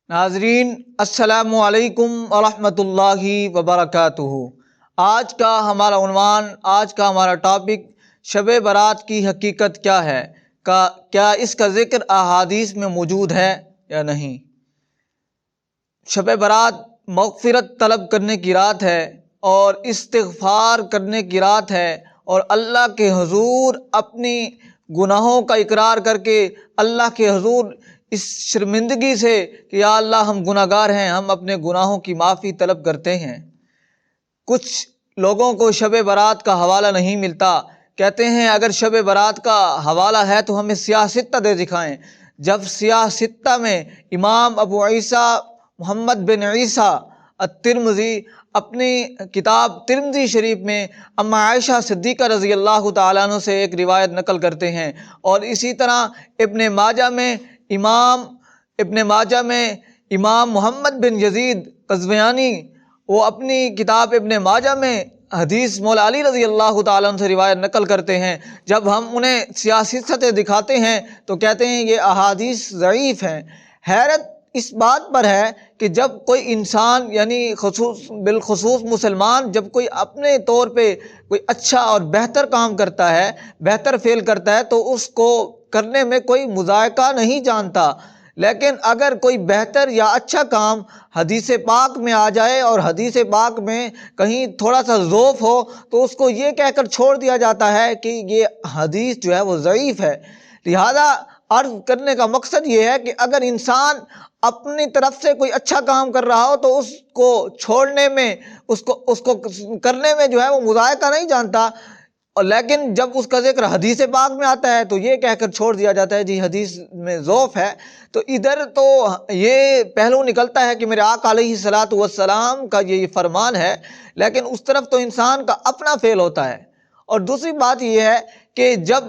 ناظرین السلام علیکم ورحمۃ اللہ وبرکاتہ۔ آج کا ہمارا عنوان، آج کا ہمارا ٹاپک شب برات کی حقیقت کیا ہے، کیا اس کا ذکر احادیث میں موجود ہے یا نہیں۔ شب برات مغفرت طلب کرنے کی رات ہے اور استغفار کرنے کی رات ہے، اور اللہ کے حضور اپنی گناہوں کا اقرار کر کے اللہ کے حضور اس شرمندگی سے کہ یا اللہ ہم گناہ گار ہیں، ہم اپنے گناہوں کی معافی طلب کرتے ہیں۔ کچھ لوگوں کو شب برات کا حوالہ نہیں ملتا، کہتے ہیں اگر شب برات کا حوالہ ہے تو ہمیں سیاہ ستہ دے دکھائیں۔ جب سیاہ ستہ میں امام ابو عیسیٰ محمد بن عیسیٰ الترمذی اپنی کتاب ترمذی شریف میں اما عائشہ صدیقہ رضی اللہ تعالیٰ عنہ سے ایک روایت نقل کرتے ہیں، اور اسی طرح ابن ماجہ میں امام محمد بن یزید قزوینی وہ اپنی کتاب ابن ماجہ میں حدیث مولا علی رضی اللہ تعالیٰ عنہ سے روایت نقل کرتے ہیں۔ جب ہم انہیں سیاستیں دکھاتے ہیں تو کہتے ہیں یہ احادیث ضعیف ہیں۔ حیرت اس بات پر ہے کہ جب کوئی انسان یعنی بالخصوص مسلمان جب کوئی اپنے طور پہ کوئی اچھا اور بہتر کام کرتا ہے، بہتر فعل کرتا ہے، تو اس کو کرنے میں کوئی مذائقہ نہیں جانتا، لیکن اگر کوئی بہتر یا اچھا کام حدیث پاک میں آ جائے اور حدیث پاک میں کہیں تھوڑا سا ضعف ہو تو اس کو یہ کہہ کر چھوڑ دیا جاتا ہے کہ یہ حدیث جو ہے وہ ضعیف ہے۔ لہذا عرض کرنے کا مقصد یہ ہے کہ اگر انسان اپنی طرف سے کوئی اچھا کام کر رہا ہو تو اس کو چھوڑنے میں، اس کو کرنے میں جو ہے وہ مذائقہ نہیں جانتا، اور لیکن جب اس کا ذکر حدیث پاک میں آتا ہے تو یہ کہہ کر چھوڑ دیا جاتا ہے جی حدیث میں ضعف ہے۔ تو ادھر تو یہ پہلو نکلتا ہے کہ میرے آقا علیہ الصلاۃ والسلام کا یہ فرمان ہے، لیکن اس طرف تو انسان کا اپنا فعل ہوتا ہے۔ اور دوسری بات یہ ہے کہ جب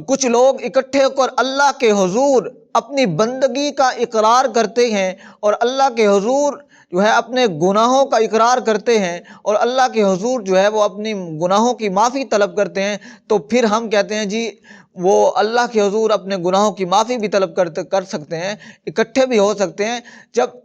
کچھ لوگ اکٹھے ہو کر اللہ کے حضور اپنی بندگی کا اقرار کرتے ہیں اور اللہ کے حضور جو ہے اپنے گناہوں کا اقرار کرتے ہیں اور اللہ کے حضور جو ہے وہ اپنی گناہوں کی معافی طلب کرتے ہیں، تو پھر ہم کہتے ہیں جی وہ اللہ کے حضور اپنے گناہوں کی معافی بھی طلب کر سکتے ہیں، اکٹھے بھی ہو سکتے ہیں۔ جب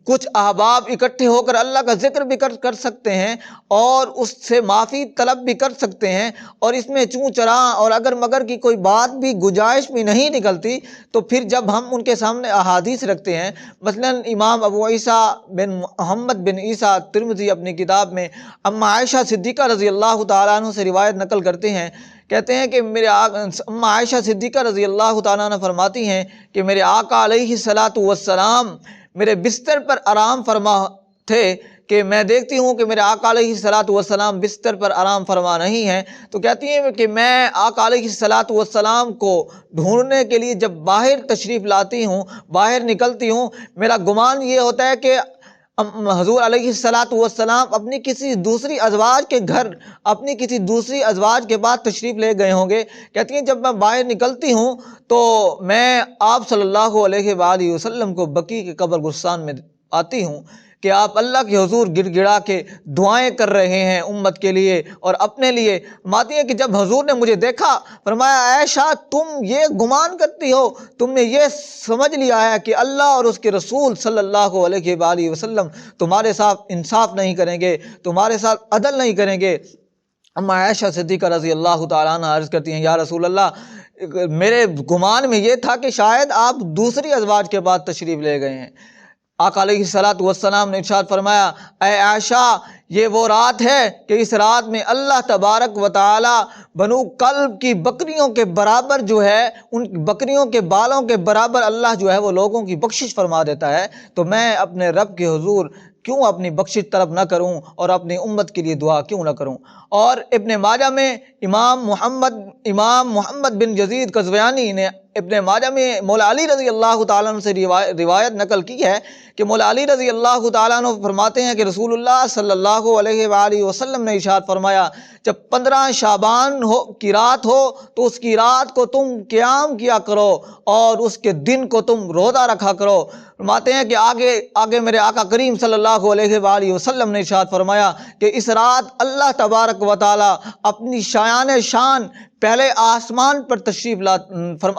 کچھ احباب اکٹھے ہو کر اللہ کا ذکر بھی کر سکتے ہیں اور اس سے معافی طلب بھی کر سکتے ہیں، اور اس میں چوں چراں اور اگر مگر کی کوئی بات بھی گنجائش بھی نہیں نکلتی، تو پھر جب ہم ان کے سامنے احادیث رکھتے ہیں، مثلا امام ابو عیسیٰ بن محمد بن عیسیٰ ترمذی اپنی کتاب میں اما عائشہ صدیقہ رضی اللہ تعالیٰ عنہ سے روایت نقل کرتے ہیں، کہتے ہیں کہ اما عائشہ صدیقہ رضی اللہ تعالیٰ عنہ فرماتی ہیں کہ میرے آقا علیہ الصلاۃ والسلام میرے بستر پر آرام فرما تھے کہ میں دیکھتی ہوں کہ میرے آقا علیہ الصلاۃ والسلام بستر پر آرام فرما نہیں ہیں، تو کہتی ہیں کہ میں آقا علیہ الصلاۃ والسلام کو ڈھونڈنے کے لیے جب باہر تشریف لاتی ہوں، باہر نکلتی ہوں، میرا گمان یہ ہوتا ہے کہ حضور علیہ الصلاۃ والسلام اپنی کسی دوسری ازواج کے گھر، اپنی کسی دوسری ازواج کے بعد تشریف لے گئے ہوں گے۔ کہتی ہیں جب میں باہر نکلتی ہوں تو میں آپ صلی اللہ علیہ وآلہ وسلم کو بقیع کے قبر گستان میں آتی ہوں کہ آپ اللہ کے حضور گڑ گڑا کے دعائیں کر رہے ہیں امت کے لیے اور اپنے لیے۔ فرماتی ہیں کہ جب حضور نے مجھے دیکھا، فرمایا عائشہ تم یہ گمان کرتی ہو، تم نے یہ سمجھ لیا ہے کہ اللہ اور اس کے رسول صلی اللہ علیہ وآلہ وسلم تمہارے ساتھ انصاف نہیں کریں گے، تمہارے ساتھ عدل نہیں کریں گے۔ اما عائشہ صدیقہ رضی اللہ تعالیٰ عنہ عرض کرتی ہیں یا رسول اللہ، میرے گمان میں یہ تھا کہ شاید آپ دوسری ازواج کے بعد تشریف لے گئے ہیں۔ آقا علیہ الصلاۃ والسلام نے ارشاد فرمایا اے عائشہ یہ وہ رات ہے کہ اس رات میں اللہ تبارک و تعالی بنو کلب کی بکریوں کے برابر جو ہے، ان بکریوں کے بالوں کے برابر اللہ جو ہے وہ لوگوں کی بخشش فرما دیتا ہے، تو میں اپنے رب کے حضور کیوں اپنی بخشش طلب نہ کروں اور اپنی امت کے لیے دعا کیوں نہ کروں۔ اور ابن ماجہ میں امام محمد بن یزید قزوینی نے ابن ماجہ میں مولا علی رضی اللہ تعالیٰ عنہ سے روایت نقل کی ہے کہ مولا علی رضی اللہ تعالیٰ عنہ فرماتے ہیں کہ رسول اللہ صلی اللہ علیہ وآلہ وسلم نے ارشاد فرمایا جب 15 شعبان کی رات ہو تو اس کی رات کو تم قیام کیا کرو اور اس کے دن کو تم روزہ رکھا کرو۔ فرماتے ہیں کہ آگے میرے آقا کریم صلی اللہ علیہ وآلہ وسلم نے ارشاد فرمایا کہ اس رات اللہ تبارک و تعالی اپنی شان پہلے آسمان پر تشریف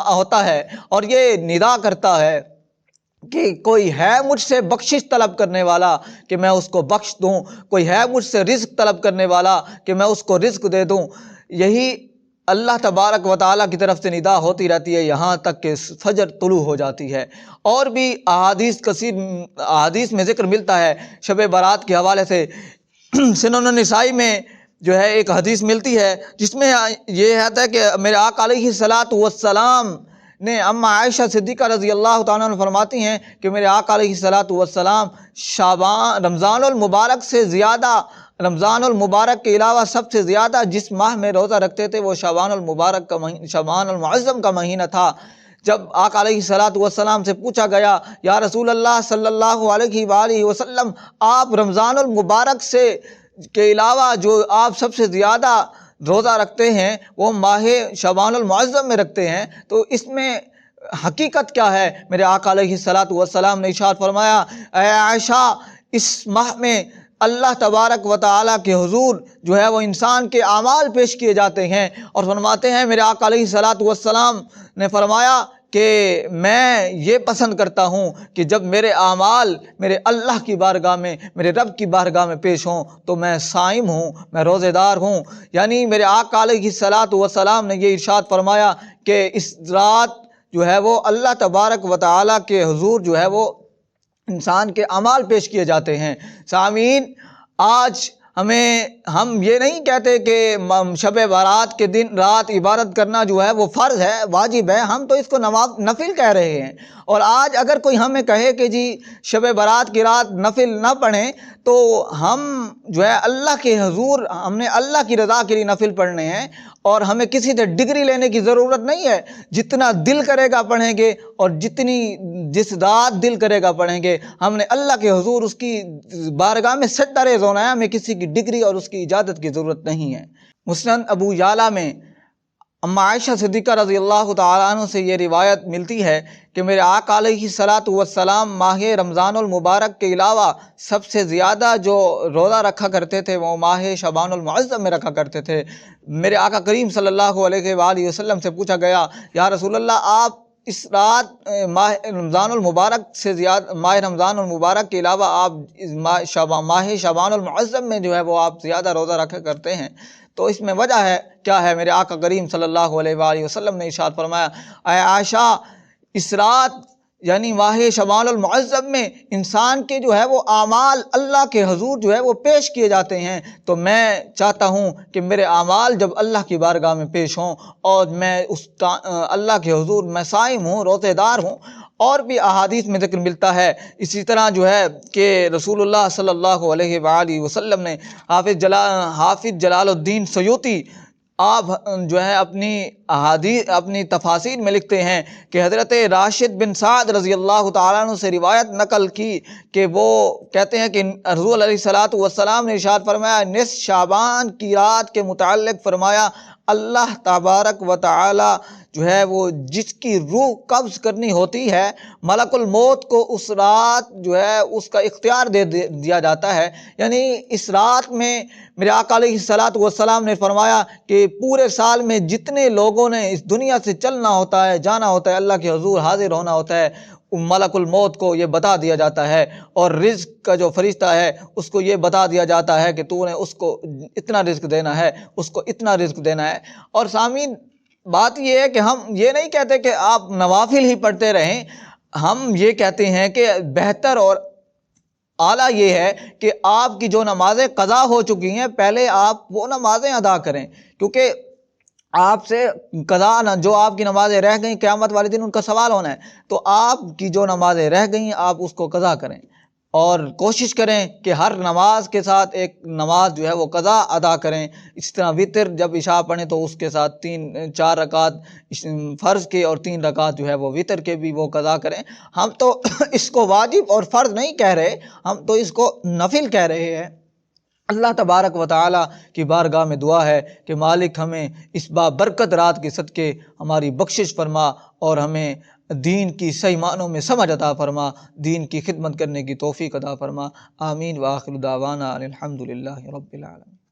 ہوتا ہے اور یہ ندا کرتا ہے کہ کوئی ہے مجھ سے بخشش طلب کرنے والا کہ میں اس کو بخش دوں، کوئی ہے مجھ سے رزق طلب کرنے والا کہ میں اس کو رزق دے دوں۔ یہی اللہ تبارک و تعالیٰ کی طرف سے ندا ہوتی رہتی ہے یہاں تک کہ فجر طلوع ہو جاتی ہے۔ اور بھی احادیث میں ذکر ملتا ہے شب برات کے حوالے سے۔ سنن النسائی میں جو ہے ایک حدیث ملتی ہے جس میں یہ ہے کہ میرے آقا علیہ الصلاۃ والسلام نے اما عائشہ صدیقہ رضی اللہ تعالیٰ عنہ فرماتی ہیں کہ میرے آقا علیہ الصلاۃ والسلام رمضان المبارک سے زیادہ، رمضان المبارک کے علاوہ سب سے زیادہ جس ماہ میں روزہ رکھتے تھے وہ شعبان المعظم کا مہینہ تھا۔ جب آقا علیہ الصلاۃ والسلام سے پوچھا گیا یا رسول اللہ صلی اللہ علیہ وآلہ وسلم، آپ رمضان المبارک سے کے علاوہ جو آپ سب سے زیادہ روزہ رکھتے ہیں وہ ماہ شعبان المعظم میں رکھتے ہیں، تو اس میں حقیقت کیا ہے؟ میرے آقا علیہ الصلاۃ والسلام نے ارشاد فرمایا، اے عائشہ، اس ماہ میں اللہ تبارک و تعالیٰ کے حضور جو ہے وہ انسان کے اعمال پیش کیے جاتے ہیں، اور فرماتے ہیں میرے آقا علیہ الصلاۃ والسلام نے فرمایا کہ میں یہ پسند کرتا ہوں کہ جب میرے اعمال میرے اللہ کی بارگاہ میں، میرے رب کی بارگاہ میں پیش ہوں تو میں صائم ہوں، میں روزے دار ہوں۔ یعنی میرے آقا علیہ الصلاۃ والسلام نے یہ ارشاد فرمایا کہ اس رات جو ہے وہ اللہ تبارک و تعالیٰ کے حضور جو ہے وہ انسان کے اعمال پیش کیے جاتے ہیں۔ سامعین، آج ہم یہ نہیں کہتے کہ شب برات کے دن رات عبادت کرنا جو ہے وہ فرض ہے، واجب ہے، ہم تو اس کو نفل کہہ رہے ہیں۔ اور آج اگر کوئی ہمیں کہے کہ جی شب برات کی رات نفل نہ پڑھیں تو ہم جو ہے اللہ کے حضور، ہم نے اللہ کی رضا کے لیے نفل پڑھنے ہیں، اور ہمیں کسی سے ڈگری لینے کی ضرورت نہیں ہے۔ جتنا دل کرے گا پڑھیں گے، اور جس رات دل کرے گا پڑھیں گے۔ ہم نے اللہ کے حضور اس کی بارگاہ میں سجدہ ریز ہونا ہے، ہمیں کسی کی ڈگری اور اس کی اجازت کی ضرورت نہیں ہے۔ مسند ابو یعلا میں اما عائشہ صدیقہ رضی اللہ تعالیٰ عنہ سے یہ روایت ملتی ہے کہ میرے آقا علیہ الصلاۃ والسلام ماہ رمضان المبارک کے علاوہ سب سے زیادہ جو روزہ رکھا کرتے تھے وہ ماہ شعبان المعظم میں رکھا کرتے تھے۔ میرے آقا کریم صلی اللہ علیہ وآلہ وسلم سے پوچھا گیا یا رسول اللہ، آپ اس رات ماہ رمضان المبارک سے زیادہ، ماہ رمضان المبارک کے علاوہ آپ ماہ شعبان المعظم میں جو ہے وہ آپ زیادہ روزہ رکھا کرتے ہیں، تو اس میں وجہ ہے کیا ہے؟ میرے آقا کریم صلی اللہ علیہ وآلہ وسلم نے ارشاد فرمایا، اے عائشہ، اس رات یعنی ماہ شعبان المعظم میں انسان کے جو ہے وہ اعمال اللہ کے حضور جو ہے وہ پیش کیے جاتے ہیں، تو میں چاہتا ہوں کہ میرے اعمال جب اللہ کی بارگاہ میں پیش ہوں اور میں اللہ کے حضور میں صائم ہوں، روزے دار ہوں۔ اور بھی احادیث میں ذکر ملتا ہے اسی طرح جو ہے کہ رسول اللہ صلی اللہ علیہ وآلہ وسلم نے حافظ جلال الدین سیوطی آپ جو ہے اپنی تفاسیر میں لکھتے ہیں کہ حضرت راشد بن سعد رضی اللہ تعالیٰ عنہ سے روایت نقل کی کہ وہ کہتے ہیں کہ حضور علیہ الصلاۃ والسلام نے ارشاد فرمایا، نصف شعبان کی رات کے متعلق فرمایا، اللہ تبارک و تعالی جو ہے وہ جس کی روح قبض کرنی ہوتی ہے، ملک الموت کو اس رات جو ہے اس کا اختیار دے دیا جاتا ہے۔ یعنی اس رات میں میرے آقا علیہ الصلاۃ والسلام نے فرمایا کہ پورے سال میں جتنے لوگوں نے اس دنیا سے چلنا ہوتا ہے، جانا ہوتا ہے، اللہ کے حضور حاضر ہونا ہوتا ہے، ملک الموت کو یہ بتا دیا جاتا ہے، اور رزق کا جو فرشتہ ہے اس کو یہ بتا دیا جاتا ہے کہ تو نے اس کو اتنا رزق دینا ہے، اس کو اتنا رزق دینا ہے۔ اور سامعین، بات یہ ہے کہ ہم یہ نہیں کہتے کہ آپ نوافل ہی پڑھتے رہیں، ہم یہ کہتے ہیں کہ بہتر اور اعلیٰ یہ ہے کہ آپ کی جو نمازیں قضا ہو چکی ہیں پہلے آپ وہ نمازیں ادا کریں، کیونکہ آپ سے قضا جو آپ کی نمازیں رہ گئیں قیامت والے دن ان کا سوال ہونا ہے، تو آپ کی جو نمازیں رہ گئیں آپ اس کو قضا کریں، اور کوشش کریں کہ ہر نماز کے ساتھ ایک نماز جو ہے وہ قضا ادا کریں۔ اس طرح وطر جب عشاء پڑھیں تو اس کے ساتھ 4 رکعت فرض کے اور 3 رکعت جو ہے وہ وطر کے بھی وہ قضا کریں۔ ہم تو اس کو واجب اور فرض نہیں کہہ رہے، ہم تو اس کو نفل کہہ رہے ہیں۔ اللہ تبارک و تعالیٰ کی بارگاہ میں دعا ہے کہ مالک ہمیں اس بابرکت رات کے صدقے ہماری بخشش فرما، اور ہمیں دین کی صحیح معنوں میں سمجھ عطا فرما، دین کی خدمت کرنے کی توفیق عطا فرما۔ آمین وآخر دعوانا الحمدللہ رب العالمین۔